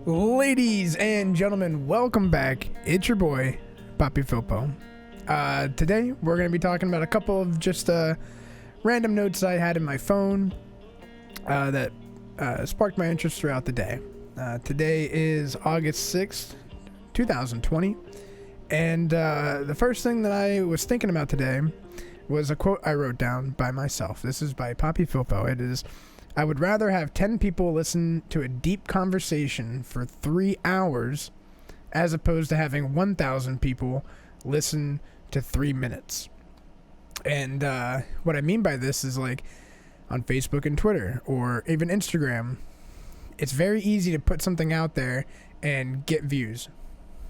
Ladies and gentlemen, welcome back. It's your boy, ClaytonFilpo. Today, we're going to be talking about a couple of just random notes I had in my phone that sparked my interest throughout the day. Today is August 6th, 2020. And the first thing that I was thinking about today was a quote I wrote down by myself. This is by ClaytonFilpo. It is, "I would rather have 10 people listen to a deep conversation for 3 hours as opposed to having 1,000 people listen to 3 minutes." And what I mean by this is, like, on Facebook and Twitter or even Instagram, it's very easy to put something out there and get views.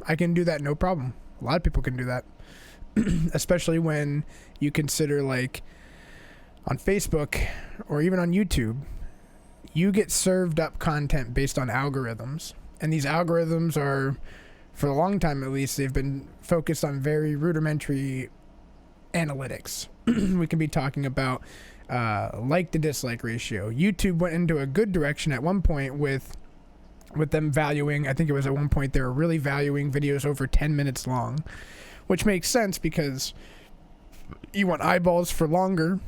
I can do that no problem. A lot of people can do that. Especially when you consider, like, on Facebook or even on YouTube, you get served up content based on algorithms. And these algorithms are, for a long time at least, they've been focused on very rudimentary analytics. We can be talking about like to dislike ratio. YouTube went into a good direction at one point with them valuing, I think it was at one point they were really valuing videos over 10 minutes long, which makes sense because you want eyeballs for longer,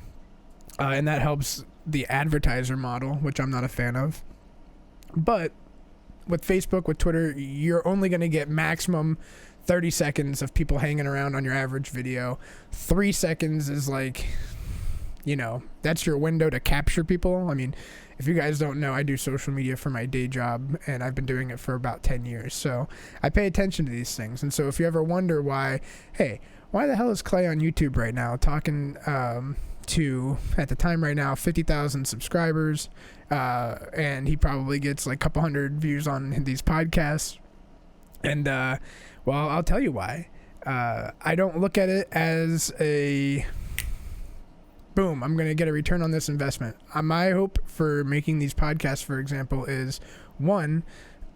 and that helps the advertiser model, which I'm not a fan of. But with Facebook, with Twitter, you're only going to get maximum 30 seconds of people hanging around on your average video. 3 seconds is like, that's your window to capture people. I mean, if you guys don't know, I do social media for my day job, and I've been doing it for about 10 years. So I pay attention to these things. And so if you ever wonder why the hell is Clay on YouTube right now talking to, at the time right now, 50,000 subscribers, and he probably gets like a couple hundred views on these podcasts. And, well, I'll tell you why. I don't look at it as a boom, I'm going to get a return on this investment. My hope for making these podcasts, for example, is one,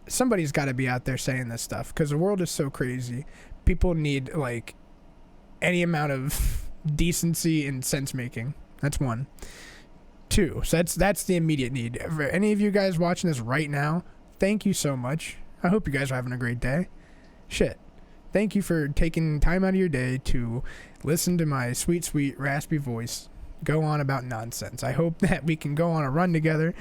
somebody's got to be out there saying this stuff because the world is so crazy. People need like any amount of decency and sense making. That's one. Two, so that's the immediate need. For any of you guys watching this right now, thank you so much. I hope you guys are having a great day. Shit. Thank you for taking time out of your day to listen to my sweet, sweet, raspy voice go on about nonsense. I hope that we can go on a run together,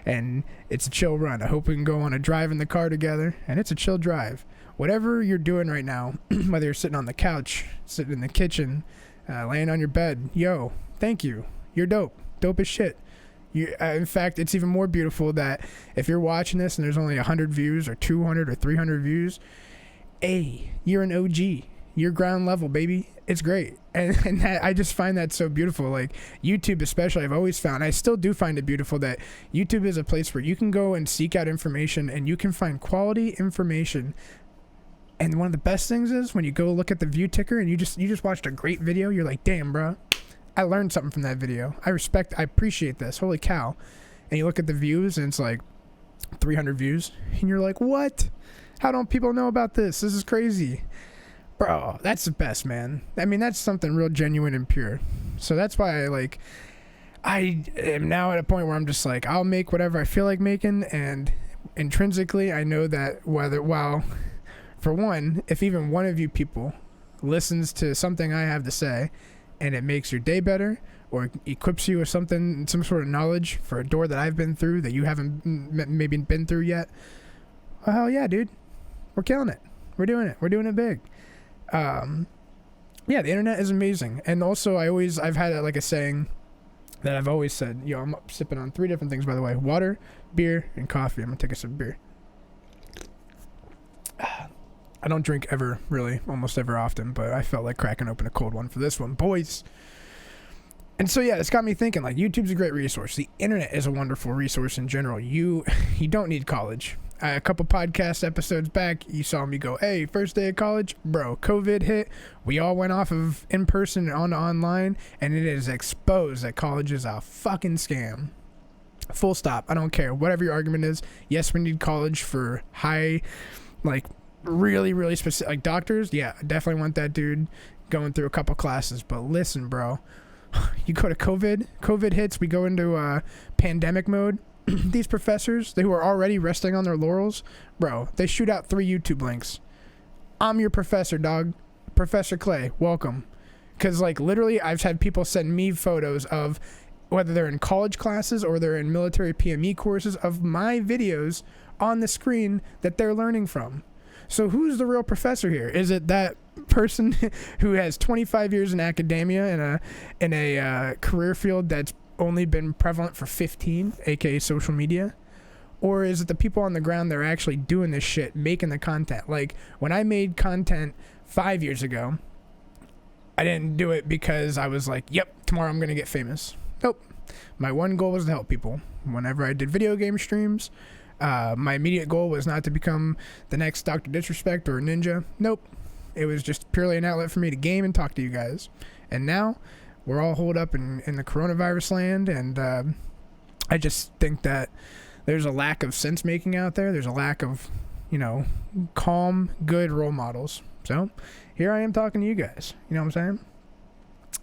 and it's a chill run. I hope we can go on a drive in the car together, and it's a chill drive. Whatever you're doing right now, whether you're sitting on the couch, sitting in the kitchen, laying on your bed, yo, thank you. You're dope. Dope as shit. In fact, it's even more beautiful that if you're watching this and there's only 100 views or 200 or 300 views, you're an OG. You're ground level, baby. It's great. And that, I just find that so beautiful. Like YouTube especially, I've always found, I still do find it beautiful that YouTube is a place where you can go and seek out information and you can find quality information. And one of the best things is when you go look at the view ticker and you just watched a great video, you're like, damn, bro, I learned something from that video. I appreciate this. Holy cow. And you look at the views and it's like 300 views and you're like, what? How don't people know about this? This is crazy. Bro, that's the best, man. I mean, that's something real genuine and pure. So that's why I am now at a point where I'm just like, I'll make whatever I feel like making. And intrinsically, I know that for one, if even one of you people listens to something I have to say and it makes your day better or equips you with something, some sort of knowledge for a door that I've been through that you haven't maybe been through yet, well, hell yeah, dude. We're killing it. We're doing it. We're doing it big. Yeah, the internet is amazing. And also I've had like a saying that I've always said, I'm sipping on 3 different things, by the way: water, beer, and coffee. I'm gonna take a sip of beer. I don't drink almost ever often, but I felt like cracking open a cold one for this one, boys. And so, yeah, it's got me thinking, like, YouTube's a great resource. The internet is a wonderful resource in general. You don't need college. A couple podcast episodes back, you saw me go, hey, first day of college, bro, COVID hit. We all went off of in-person and on to online, and it is exposed that college is a fucking scam. Full stop. I don't care. Whatever your argument is, yes, we need college for high, like, really, really specific, like doctors. Yeah, I definitely want that dude going through a couple classes. But listen, bro, you go to COVID hits, we go into pandemic mode. these professors who are already resting on their laurels, bro, they shoot out 3 YouTube links. I'm your professor, dog. Professor Clay, welcome. Because, like, literally, I've had people send me photos of whether they're in college classes or they're in military PME courses of my videos on the screen that they're learning from. So who's the real professor here? Is it that person who has 25 years in academia in a career field that's only been prevalent for 15, aka social media? Or is it the people on the ground that are actually doing this shit, making the content? Like, when I made content 5 years ago, I didn't do it because I was like, yep, tomorrow I'm going to get famous. Nope. My one goal was to help people. Whenever I did video game streams, my immediate goal was not to become the next DrDisrespect or Ninja. Nope. It was just purely an outlet for me to game and talk to you guys. And now, we're all holed up in the coronavirus land, and I just think that there's a lack of sense making out there. There's a lack of, calm, good role models. So here I am talking to you guys. You know what I'm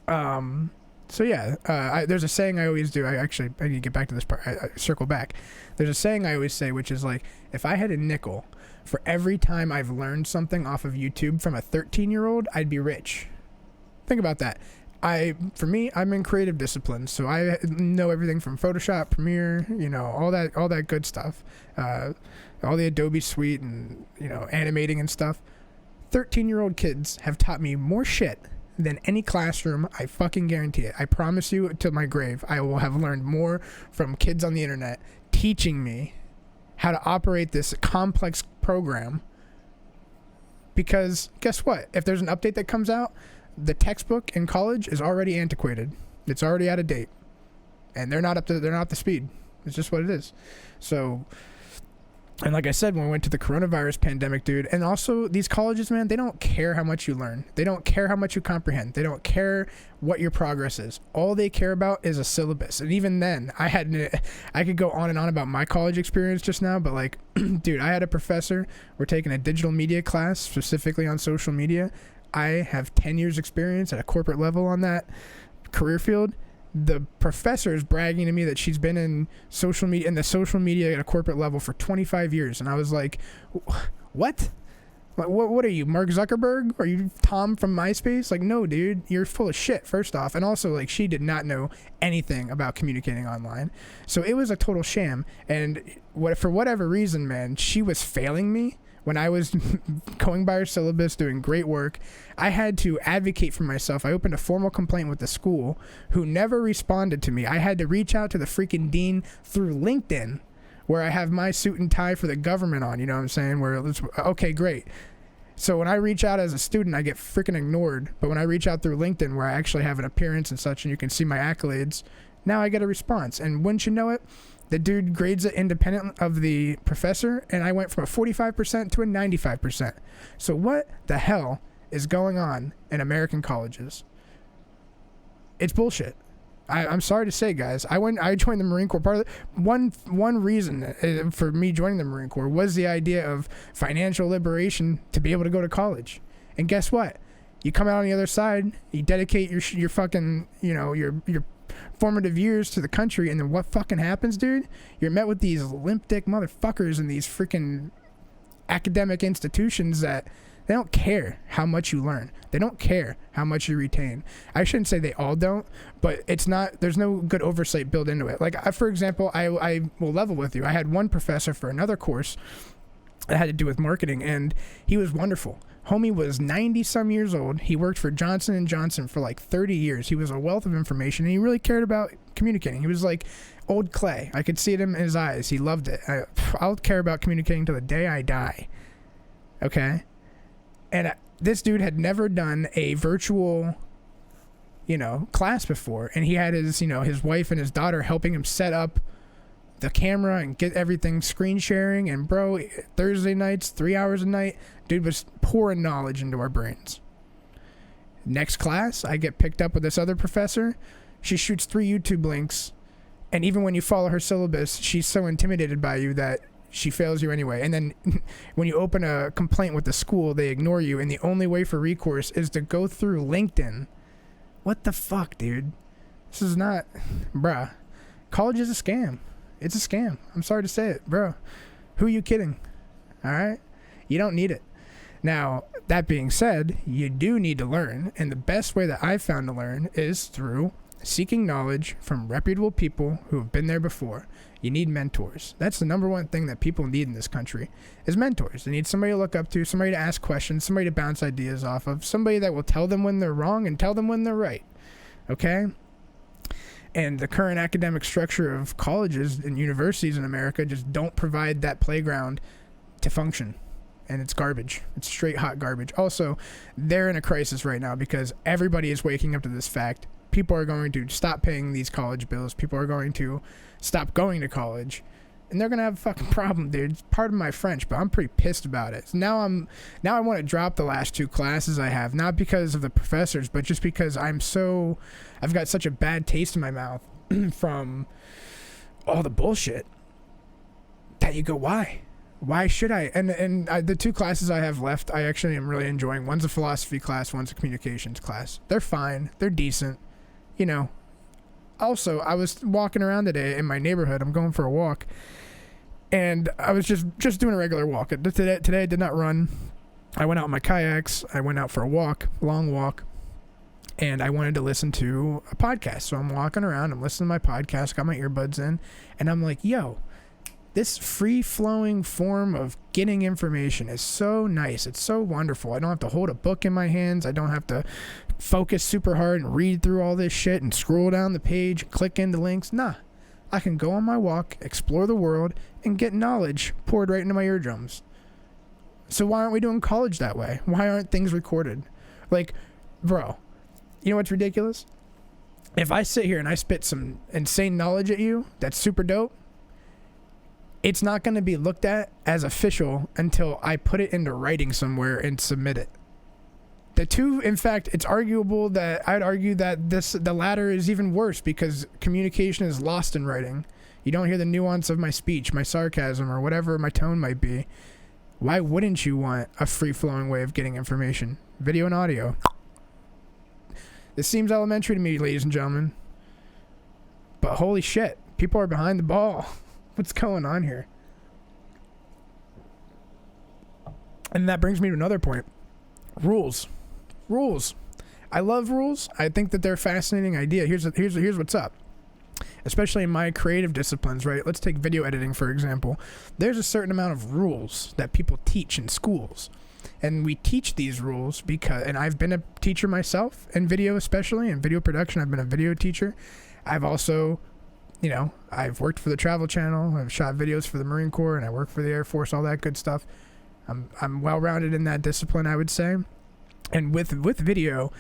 saying? So yeah, there's a saying I always do. I need to get back to this part. I circle back. There's a saying I always say, which is like, if I had a nickel for every time I've learned something off of YouTube from a 13-year-old, I'd be rich. Think about that. For me, I'm in creative disciplines, so I know everything from Photoshop, Premiere, all that good stuff, all the Adobe suite, and animating and stuff. 13-year-old kids have taught me more shit than any classroom. I fucking guarantee it. I promise you, to my grave, I will have learned more from kids on the internet teaching me how to operate this complex program. Because guess what? If there's an update that comes out, the textbook in college is already antiquated. It's already out of date, and they're not up to speed. It's just what it is. So, and like I said, when we went to the coronavirus pandemic, dude, and also these colleges, man, they don't care how much you learn. They don't care how much you comprehend. They don't care what your progress is. All they care about is a syllabus. And even then, I could go on and on about my college experience just now, but like, dude, I had a professor. We're taking a digital media class, specifically on social media. I have 10 years experience at a corporate level on that career field. The professor is bragging to me that she's been in the social media at a corporate level for 25 years. And I was like, what? Like, what are you, Mark Zuckerberg? Are you Tom from MySpace? Like, no, dude, you're full of shit, first off. And also, like, she did not know anything about communicating online. So it was a total sham. And for whatever reason, man, she was failing me. When I was going by her syllabus, doing great work, I had to advocate for myself. I opened a formal complaint with the school, who never responded to me. I had to reach out to the freaking dean through LinkedIn, where I have my suit and tie for the government on, you know what I'm saying? Okay, great. So when I reach out as a student, I get freaking ignored. But when I reach out through LinkedIn, where I actually have an appearance and such, and you can see my accolades, now I get a response. And wouldn't you know it, the dude grades it independent of the professor, and I went from a 45% to a 95%. So what the hell is going on in American colleges? It's bullshit. I'm sorry to say, guys. I joined the Marine Corps. Part of one reason for me joining the Marine Corps was the idea of financial liberation, to be able to go to college. And guess what? You come out on the other side, you dedicate your fucking, your formative years to the country, and then what fucking happens, dude? You're met with these limp dick motherfuckers in these freaking academic institutions that they don't care how much you learn. They don't care how much you retain. I shouldn't say they all don't, but there's no good oversight built into it. Like, for example, I will level with you. I had one professor for another course that had to do with marketing, and he was wonderful. Homie was 90 some years old. He worked for Johnson & Johnson for like 30 years. He was a wealth of information, and he really cared about communicating. He was like old Clay. I could see it in his eyes. He loved it. I'll care about communicating till the day I die. Okay? And this dude had never done a virtual, class before. And he had his wife and his daughter helping him set up the camera and get everything screen sharing. And bro, Thursday nights, 3 hours a night, dude was pouring knowledge into our brains. Next class, I get picked up with this other professor. She shoots 3 YouTube links, and even when you follow her syllabus, she's so intimidated by you that she fails you anyway. And then when you open a complaint with the school, they ignore you, and the only way for recourse is to go through LinkedIn. What the fuck, dude? This is not... Bruh. College is a scam. It's a scam. I'm sorry to say it, bro. Who are you kidding? All right? You don't need it. Now, that being said, you do need to learn, and the best way that I've found to learn is through seeking knowledge from reputable people who have been there before. You need mentors. That's the number one thing that people need in this country is mentors. They need somebody to look up to, somebody to ask questions, somebody to bounce ideas off of, somebody that will tell them when they're wrong and tell them when they're right. Okay? And the current academic structure of colleges and universities in America just don't provide that playground to function. And it's garbage. It's straight hot garbage. Also, they're in a crisis right now because everybody is waking up to this fact. People are going to stop paying these college bills. People are going to stop going to college. And they're going to have a fucking problem, dude. Pardon my French, but I'm pretty pissed about it. So now I want to drop the last 2 classes I have, not because of the professors, but just because I've got such a bad taste in my mouth from all the bullshit that you go, why? Why should I? And the 2 classes I have left, I actually am really enjoying. One's a philosophy class, one's a communications class. They're fine. They're decent. You know. Also, I was walking around today in my neighborhood. I'm going for a walk. And I was just doing a regular walk. Today I did not run. I went out in my kayaks. I went out for a walk, long walk. And I wanted to listen to a podcast. So I'm walking around. I'm listening to my podcast. Got my earbuds in. And I'm like, yo. This free-flowing form of getting information is so nice. It's so wonderful. I don't have to hold a book in my hands. I don't have to focus super hard and read through all this shit and scroll down the page, click into links. Nah. I can go on my walk, explore the world, and get knowledge poured right into my eardrums. So why aren't we doing college that way? Why aren't things recorded? Like, bro, you know what's ridiculous? If I sit here and I spit some insane knowledge at you that's super dope, it's not going to be looked at as official until I put it into writing somewhere and submit it. The two, in fact, it's arguable that I'd argue that the latter is even worse because communication is lost in writing. You don't hear the nuance of my speech, my sarcasm, or whatever my tone might be. Why wouldn't you want a free-flowing way of getting information? Video and audio. This seems elementary to me, ladies and gentlemen. But holy shit, people are behind the ball. What's going on here? And that brings me to another point. Rules. I love rules. I think that they're a fascinating idea. Here's what's up. Especially in my creative disciplines, right? Let's take video editing, for example. There's a certain amount of rules that people teach in schools. And we teach these rules and I've been a teacher myself in video, especially in video production. I've been a video teacher. I've also, I've worked for the Travel Channel. I've shot videos for the Marine Corps, and I work for the Air Force, all that good stuff. I'm well-rounded in that discipline, I would say. And with video,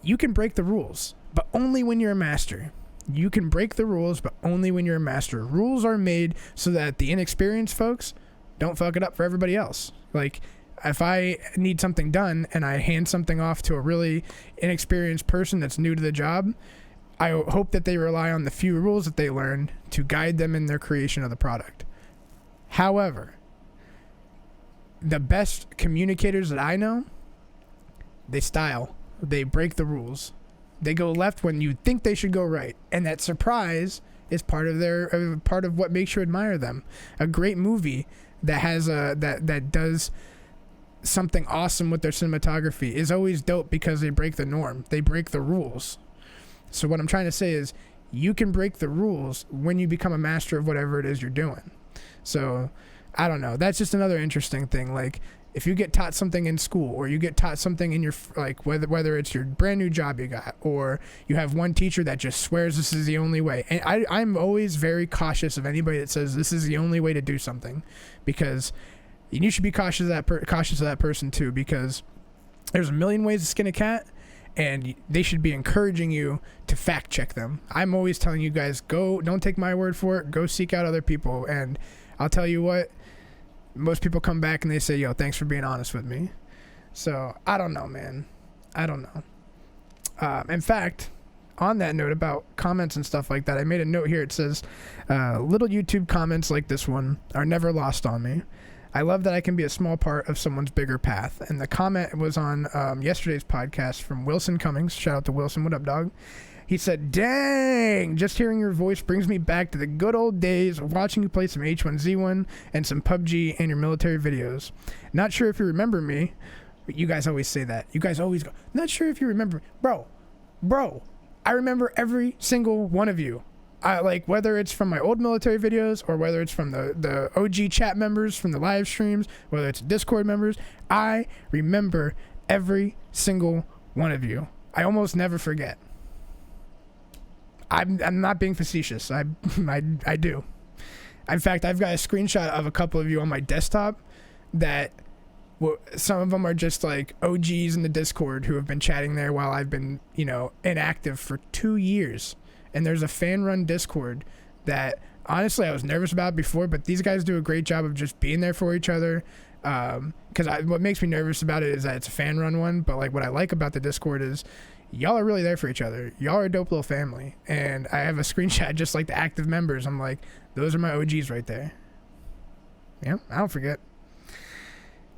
you can break the rules, but only when you're a master. You can break the rules, but only when you're a master. Rules are made so that the inexperienced folks don't fuck it up for everybody else. Like, if I need something done and I hand something off to a really inexperienced person that's new to the job, I hope that they rely on the few rules that they learned to guide them in their creation of the product. However, the best communicators that I know, they style. They break the rules. They go left when you think they should go right. And that surprise is part of what makes you admire them. A great movie that has that does something awesome with their cinematography is always dope because they break the norm. They break the rules. So what I'm trying to say is you can break the rules when you become a master of whatever it is you're doing. So I don't know. That's just another interesting thing. Like, if you get taught something in school, or you get taught something in your, like, whether it's your brand new job you got, or you have one teacher that just swears this is the only way. And I'm always very cautious of anybody that says this is the only way to do something, because you should be cautious of that person too, because there's a million ways to skin a cat, and they should be encouraging you to fact check them. I'm always telling you guys, don't take my word for it. Go seek out other people. And I'll tell you what, most people come back and they say, yo, thanks for being honest with me. So I don't know, man. I don't know. In fact, on that note about comments and stuff like that, I made a note here. It says, little YouTube comments like this one are never lost on me. I love that I can be a small part of someone's bigger path. And the comment was on yesterday's podcast from Wilson Cummings. Shout out to Wilson. What up, dog? He said, dang, just hearing your voice brings me back to the good old days of watching you play some H1Z1 and some PUBG and your military videos. Not sure if you remember me, but you guys always say that. You guys always go, not sure if you remember. Bro, I remember every single one of you. Like, whether it's from my old military videos or whether it's from the OG chat members from the live streams, whether it's Discord members, I remember every single one of you. I almost never forget. I'm not being facetious. I do. In fact, I've got a screenshot of a couple of you on my desktop that some of them are just like OGs in the Discord who have been chatting there while I've been, inactive for 2 years. And there's a fan-run Discord that, honestly, I was nervous about before, but these guys do a great job of just being there for each other. Because what makes me nervous about it is that it's a fan-run one, but like what I like about the Discord is y'all are really there for each other. Y'all are a dope little family. And I have a screenshot just like the active members. I'm like, those are my OGs right there. Yeah, I don't forget.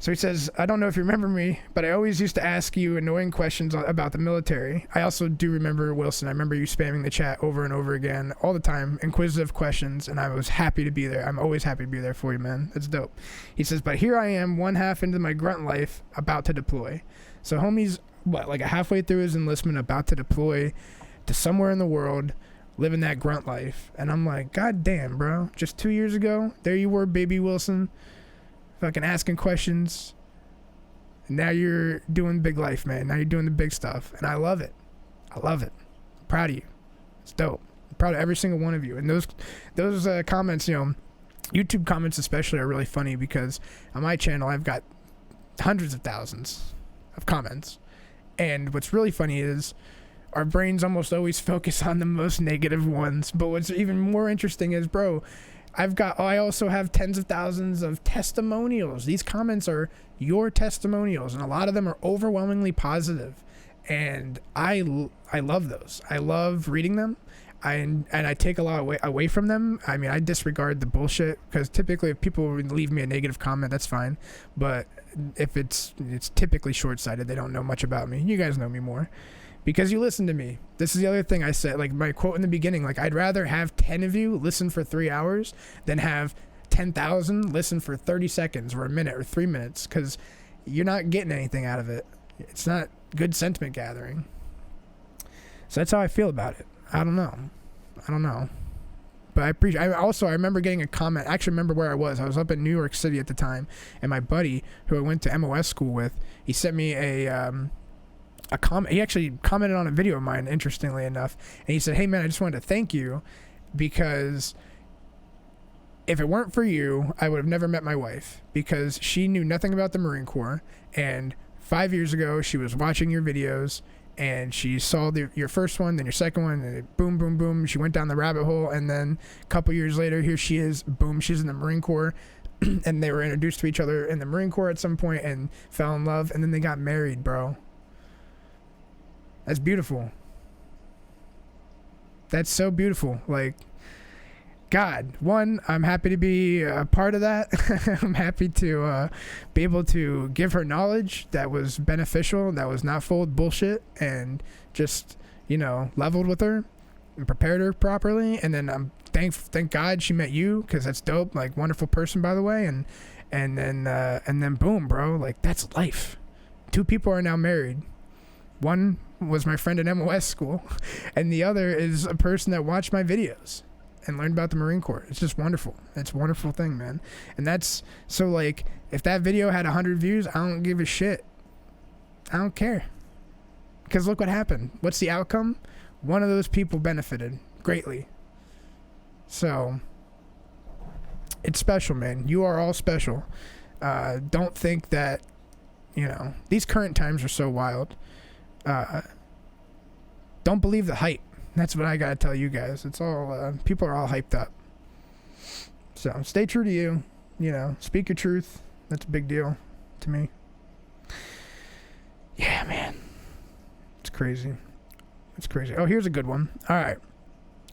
So he says, I don't know if you remember me, but I always used to ask you annoying questions about the military. I also do remember, Wilson, I remember you spamming the chat over and over again all the time, inquisitive questions, and I was happy to be there. I'm always happy to be there for you, man. That's dope. He says, but here I am, one half into my grunt life, about to deploy. So homie's, like halfway through his enlistment, about to deploy to somewhere in the world, living that grunt life. And I'm like, God damn, bro. Just 2 years ago, there you were, baby Wilson. Fucking asking questions. Now you're doing big life, man. Now you're doing the big stuff. And I love it. I'm proud of you. It's dope. I'm proud of every single one of you. And those comments, YouTube comments especially are really funny because on my channel I've got hundreds of thousands of comments. And what's really funny is our brains almost always focus on the most negative ones. But what's even more interesting is, bro, I also have tens of thousands of testimonials. These comments are your testimonials, and a lot of them are overwhelmingly positive. And I love those. I love reading them. And I take a lot away from them. I mean, I disregard the bullshit because typically if people leave me a negative comment, that's fine. But if it's typically short-sighted, they don't know much about me. You guys know me more because you listen to me. This is the other thing I said, like my quote in the beginning, like I'd rather have 10 of you listen for 3 hours than have 10,000 listen for 30 seconds or a minute or 3 minutes because you're not getting anything out of it. It's not good sentiment gathering. So that's how I feel about it. I don't know. But I remember getting a comment. I actually remember where I was. I was up in New York City at the time, and my buddy, who I went to MOS school with, he sent me a comment. He actually commented on a video of mine, interestingly enough, and he said, hey man, I just wanted to thank you because if it weren't for you, I would have never met my wife because she knew nothing about the Marine Corps, and 5 years ago she was watching your videos and she saw your first one, then your second one, and boom, boom, boom, she went down the rabbit hole, and then a couple years later, here she is, boom, she's in the Marine Corps, and they were introduced to each other in the Marine Corps at some point and fell in love, and then they got married, bro. That's beautiful. That's so beautiful. Like, God, one, I'm happy to be a part of that. I'm happy to be able to give her knowledge that was beneficial, that was not full of bullshit, and just, leveled with her and prepared her properly. And then I'm thank God she met you, because that's dope. Like, wonderful person, by the way. And then boom, bro. Like, that's life. 2 people are now married. One was my friend in MOS school, and the other is a person that watched my videos and learned about the Marine Corps. It's just wonderful. It's a wonderful thing, man. And that's, so like, if that video had 100 views, I don't give a shit. I don't care. Because look what happened. What's the outcome? One of those people benefited greatly. So, it's special, man. You are all special. Don't think that, these current times are so wild. Don't believe the hype. That's what I gotta tell you guys. It's all, people are all hyped up. So, stay true to you. Speak your truth. That's a big deal to me. Yeah, man. It's crazy. Oh, here's a good one. All right.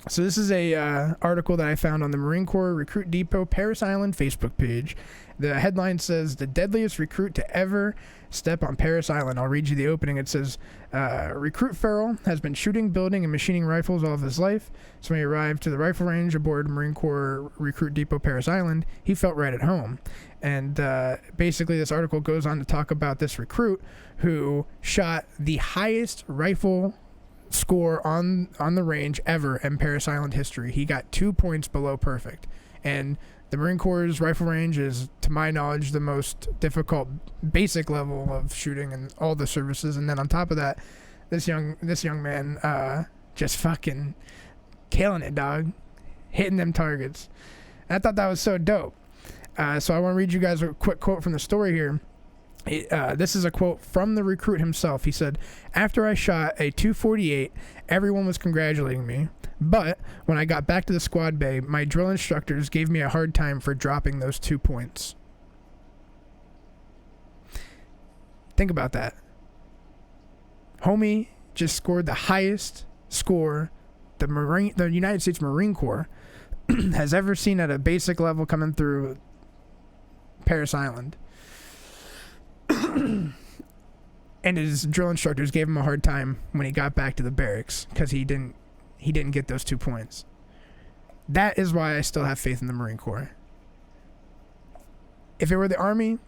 So this is a article that I found on the Marine Corps Recruit Depot Paris Island Facebook page. The headline says, "The deadliest recruit to ever step on Paris Island." I'll read you the opening. It says, "Recruit Farrell has been shooting, building, and machining rifles all of his life. So when he arrived to the rifle range aboard Marine Corps Recruit Depot Paris Island, he felt right at home." And basically this article goes on to talk about this recruit who shot the highest rifle score on the range ever in Paris Island history. He got 2 points below perfect. And the Marine Corps' rifle range is, to my knowledge, the most difficult basic level of shooting in all the services. And then on top of that, this young man just fucking killing it, dog. Hitting them targets. And I thought that was so dope. So I want to read you guys a quick quote from the story here. This is a quote from the recruit himself. He said, "After I shot a 248, everyone was congratulating me. But when I got back to the squad bay, my drill instructors gave me a hard time for dropping those 2 points." Think about that. Homie just scored the highest score the United States Marine Corps has ever seen at a basic level coming through Paris Island. And his drill instructors gave him a hard time when he got back to the barracks because he didn't get those 2 points. That is why I still have faith in the Marine Corps. If it were the Army,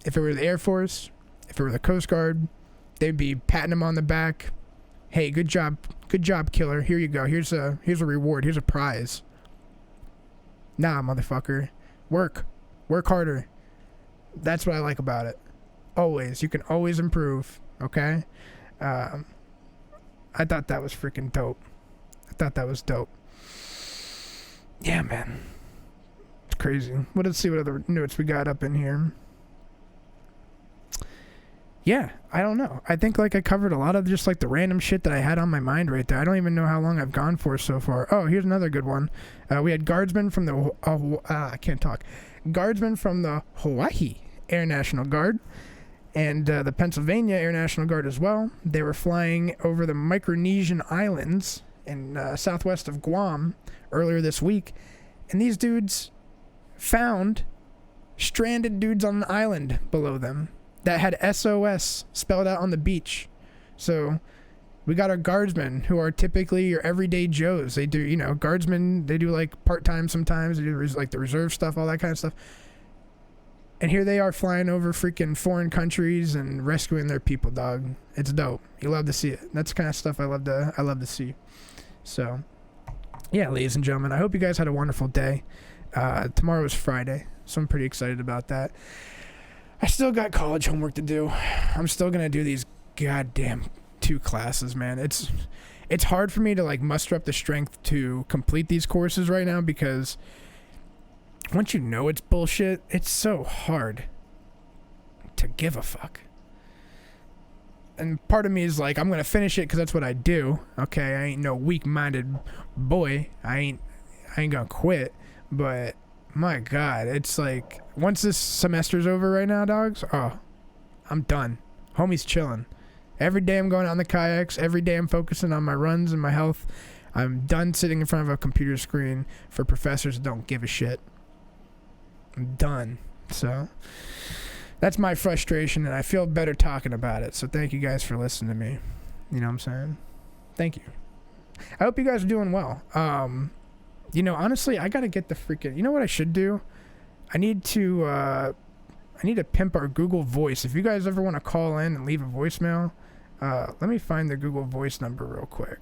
if it were the Air Force, if it were the Coast Guard, they'd be patting him on the back. "Hey, good job, killer. Here you go. Here's a reward. Here's a prize." Nah, motherfucker. Work harder. That's what I like about it. Always. You can always improve. Okay? I thought that was freaking dope. I thought that was dope. Yeah, man. It's crazy. Let's see what other notes we got up in here. Yeah, I don't know. I think I covered a lot of just the random shit that I had on my mind right there. I don't even know how long I've gone for so far. Oh, here's another good one. We had guardsmen from the I can't talk. Guardsmen from the Hawaii Air National Guard and the Pennsylvania Air National Guard as well. They were flying over the Micronesian Islands in southwest of Guam earlier this week, and these dudes found stranded dudes on an island below them that had SOS spelled out on the beach. So we got our guardsmen, who are typically your everyday Joes. They do, guardsmen, they do part-time sometimes. They do the reserve stuff, all that kind of stuff. And here they are flying over freaking foreign countries and rescuing their people, dog. It's dope. You love to see it. That's the kind of stuff I love to see. So, yeah, ladies and gentlemen, I hope you guys had a wonderful day. Tomorrow is Friday, so I'm pretty excited about that. I still got college homework to do. I'm still going to do these goddamn 2 classes, man. It's hard for me to muster up the strength to complete these courses right now because once you know it's bullshit, it's so hard to give a fuck. And part of me is I'm going to finish it because that's what I do. Okay, I ain't no weak-minded boy. I ain't going to quit. But my God, it's once this semester's over right now, dogs, I'm done. Homie's chilling. Every day I'm going out on the kayaks. Every day I'm focusing on my runs and my health. I'm done sitting in front of a computer screen for professors that don't give a shit. I'm done. So that's my frustration, and I feel better talking about it. So thank you guys for listening to me. You know what I'm saying? Thank you. I hope you guys are doing well. Honestly, I gotta get the freaking... You know what I should do? I need to pimp our Google Voice. If you guys ever want to call in and leave a voicemail, let me find the Google Voice number real quick.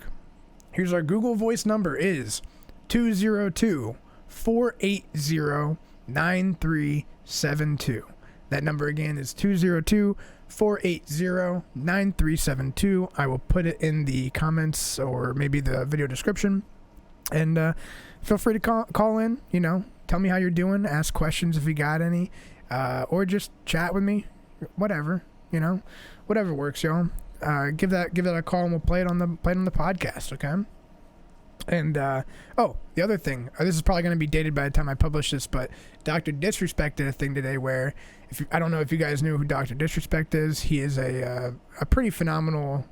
Here's our Google Voice number is 202-480-9372. That number again is 202-480-9372. I will put it in the comments or maybe the video description. And feel free to call in, tell me how you're doing, ask questions if you got any, or just chat with me, whatever, whatever works, y'all. Give that a call and we'll play it on the podcast, okay? And the other thing, this is probably going to be dated by the time I publish this, but DrDisrespect did a thing today where I don't know if you guys knew who DrDisrespect is. He is a pretty phenomenal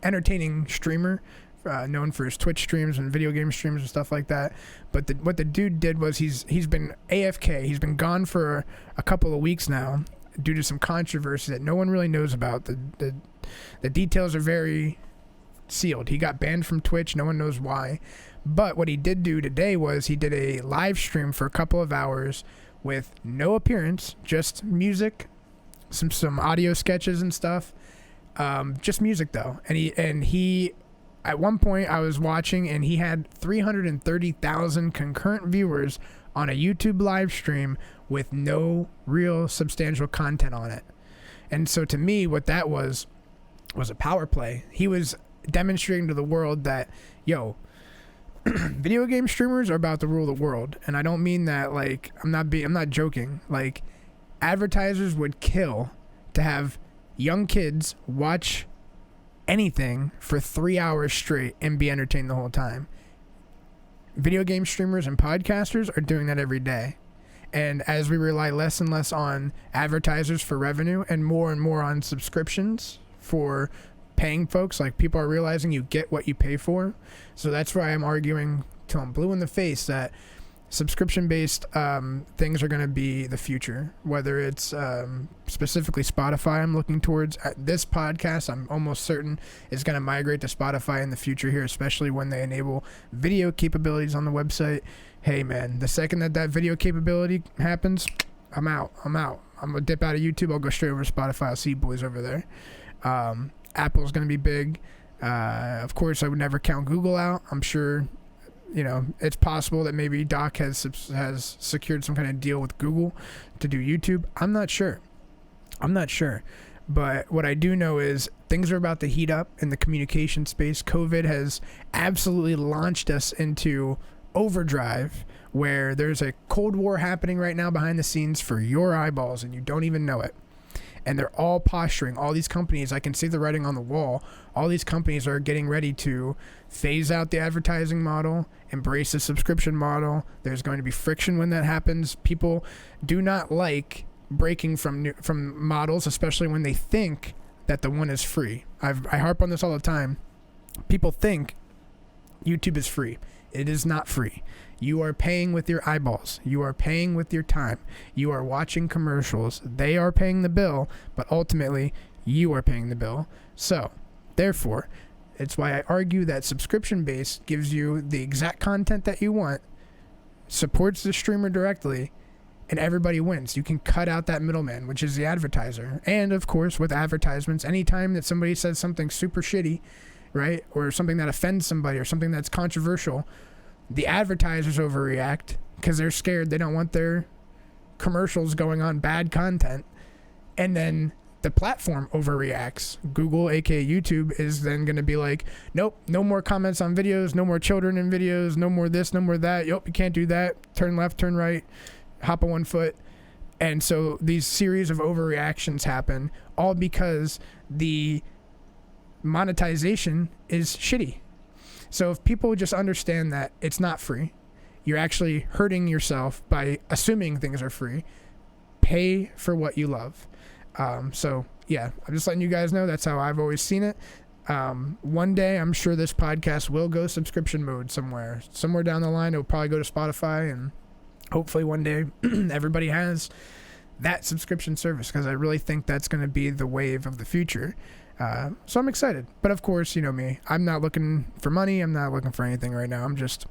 entertaining streamer known for his Twitch streams and video game streams and stuff like that. But what the dude did was he's been AFK. He's been gone for a couple of weeks now due to some controversy that no one really knows about. The details are very sealed. He got banned from Twitch. No one knows why. But what he did do today was he did a live stream for a couple of hours with no appearance, just music, some audio sketches and stuff. Just music though. And he at one point I was watching and he had 330,000 concurrent viewers on a YouTube live stream with no real substantial content on it. And so to me, what that was a power play. He was demonstrating to the world that, yo, video game streamers are about to rule the world. And I don't mean that like I'm not joking. Like, advertisers would kill to have young kids watch anything for 3 hours straight and be entertained the whole time. Video game streamers and podcasters are doing that every day. And as we rely less and less on advertisers for revenue and more on subscriptions for paying folks, like, people are realizing you get what you pay for. So that's why I'm arguing till I'm blue in the face that subscription-based things are going to be the future. Whether it's specifically Spotify, I'm looking towards. This podcast, I'm almost certain, is going to migrate to Spotify in the future here, especially when they enable video capabilities on the website. Hey, man, the second that video capability happens, I'm out. I'm going to dip out of YouTube. I'll go straight over to Spotify. I'll see you boys over there. Apple's going to be big. Of course, I would never count Google out. I'm sure, you know, it's possible that maybe Doc has secured some kind of deal with Google to do YouTube. I'm not sure. But what I do know is things are about to heat up in the communication space. COVID has absolutely launched us into overdrive, where there's a Cold War happening right now behind the scenes for your eyeballs, and you don't even know it. And they're all posturing. All these companies, I can see the writing on the wall. All these companies are getting ready to phase out the advertising model, embrace the subscription model. There's going to be friction when that happens. People do not like breaking from models, especially when they think that the one is free. I harp on this all the time. People think YouTube is free. It is not free. You are paying with your eyeballs. You are paying with your time. You are watching commercials. They are paying the bill, but ultimately you are paying the bill. So, therefore, it's why I argue that subscription-based gives you the exact content that you want, supports the streamer directly, and everybody wins. You can cut out that middleman, which is the advertiser. And, of course, with advertisements, anytime that somebody says something super shitty, right, or something that offends somebody or something that's controversial, the advertisers overreact because they're scared. They don't want their commercials going on bad content. And then the platform overreacts. Google, aka YouTube, is then going to be like, nope, no more comments on videos, no more children in videos, no more this, no more that. Yep, you can't do that. Turn left, turn right, hop on one foot. And so these series of overreactions happen, all because the monetization is shitty. So if people just understand that it's not free, you're actually hurting yourself by assuming things are free. Pay for what you love. So yeah, I'm just letting you guys know that's how I've always seen it. One day, I'm sure this podcast will go subscription mode somewhere down the line. It'll probably go to Spotify, and hopefully one day everybody has that subscription service, because I really think that's going to be the wave of the future. So I'm excited. But of course, you know me, I'm not looking for money. I'm not looking for anything right now. I'm just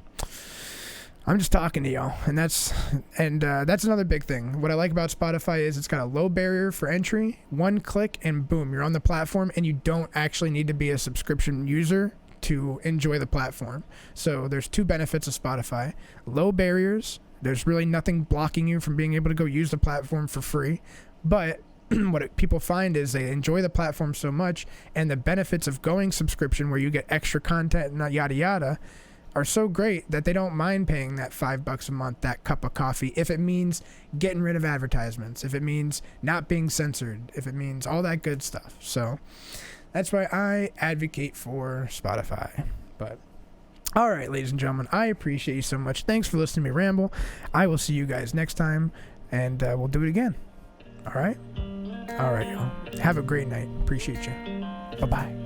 talking to y'all. And that's another big thing. What I like about Spotify is it's got a low barrier for entry. One click and boom, you're on the platform, and you don't actually need to be a subscription user to enjoy the platform. So there's two benefits of Spotify. Low barriers. There's really nothing blocking you from being able to go use the platform for free. But what people find is they enjoy the platform so much, and the benefits of going subscription, where you get extra content and yada yada, are so great that they don't mind paying that $5 a month, that cup of coffee, if it means getting rid of advertisements, if it means not being censored, if it means all that good stuff. So that's why I advocate for Spotify. But all right, ladies and gentlemen, I appreciate you so much. Thanks for listening to me ramble. I will see you guys next time, and we'll do it again. All right, y'all. Have a great night. Appreciate you. Bye-bye.